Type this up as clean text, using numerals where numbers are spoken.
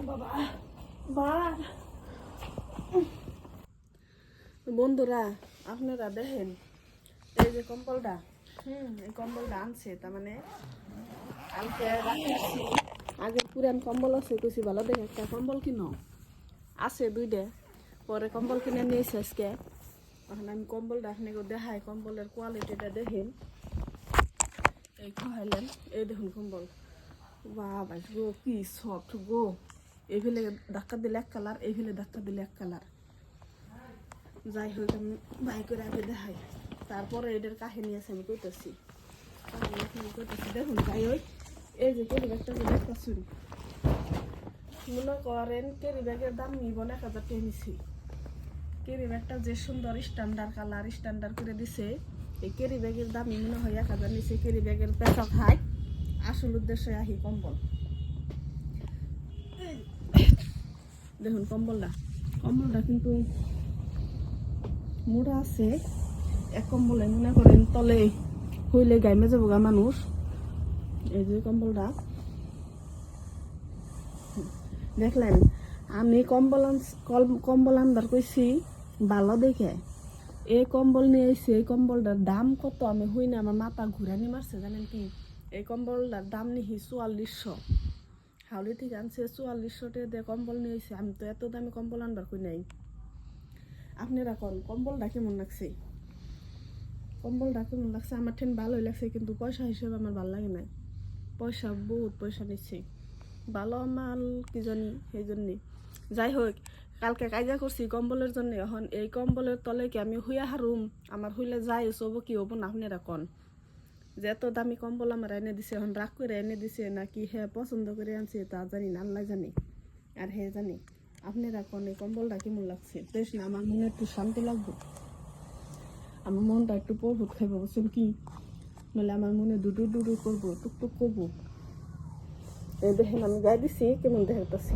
বাবা বা বন্ধুরা আপনারা দেখেন এই যে কম্বলটা এই কম্বলটা আনছে তার মানে কালকে রাখছি আগের পুরান কম্বল আছে কইছি ভালো দেখে একটা কম্বল কিনো আছে দুইটা পরে কম্বল কিনে নিয়েছে আজকে এখন আমি কম্বলটা আপনাকে দেখাই কম্বলের কোয়ালিটিটা দেখেন এই খাইলেন এই দেখুন কম্বল বাবা গো কি সফট গো এই ফেলে ধাক্কা দিলে এক কালার এই ফেলে ধাক্কা দিলে এক কালার যাই হোক আমি বাই করে আগে দেখাই তারপরে এদের কাহিনী আছে আমি কইতেছি দেখুন যাই হোক এই যে কেরি ব্যাগটা যে দেখতেছুন মনে করেন কেরি ব্যাগের দাম নিব না 1000 টাকা নিছি কেরি ব্যাগটা যে সুন্দর স্ট্যান্ডার্ড কালার স্ট্যান্ডার্ড করে দিছে এই কেরি ব্যাগের দাম মনে হয় 1000 নিছে কেরি ব্যাগের পেঁচা খাই আসল উদ্দেশ্যে আহি কম্বল দেখুন কম্বলটা কিন্তু মোটা আছে এক কম্বলে মনে করেন তলে হইলে গাইমে যাবো গা মানুষ এই যে কম্বলটা দেখলেন আমি কম্বল আনবার কইছি ভালো দেখে এই কম্বল নিয়ে এসে এই কম্বলটার দাম কত আমি হই না আমার মাথা ঘুরানি মারছে জানেন কি এই কম্বলটার দাম নিহি 4400 হাওড়ি থেকে আনছে 4400 টাকা দিয়ে কম্বল নিয়ে এসে আমি তো এত দামি কম্বল আনবার কই নাই আপনারা কোন কম্বলটা কেমন লাগছে আমার ঠেন ভালোই লাগছে কিন্তু পয়সা হিসেবে আমার ভালো লাগে না বহুত পয়সা নিচ্ছে ভালো মাল কি জানি সেই জন্যে যাই হোক কালকে কাজা করছি কম্বলের জন্য এখন এই কম্বলের তলে কি আমি হুইয়া হারুম আমার হইলে যাই সব কি হবো না আপনারা কন যে এত দামি কম্বল আমার এনে দিছে এখন রাগ করে এনে দিছে নাকি হ্যাঁ পছন্দ করে আনছে তা জানি না আল্লাহ জানি আর হে জানি আপনারা কন এই কম্বলটা কেমন লাগছে বেশ না আমার মনে একটু শান্তি লাগবে আমার মনটা একটু প্রভুত খাইব বলছেন কি নাহলে আমার মনে দুডু দুডু করবো টুকটুক করবো এই দেখেন আমি গায়ে দিছি কেমন দেখাতেছি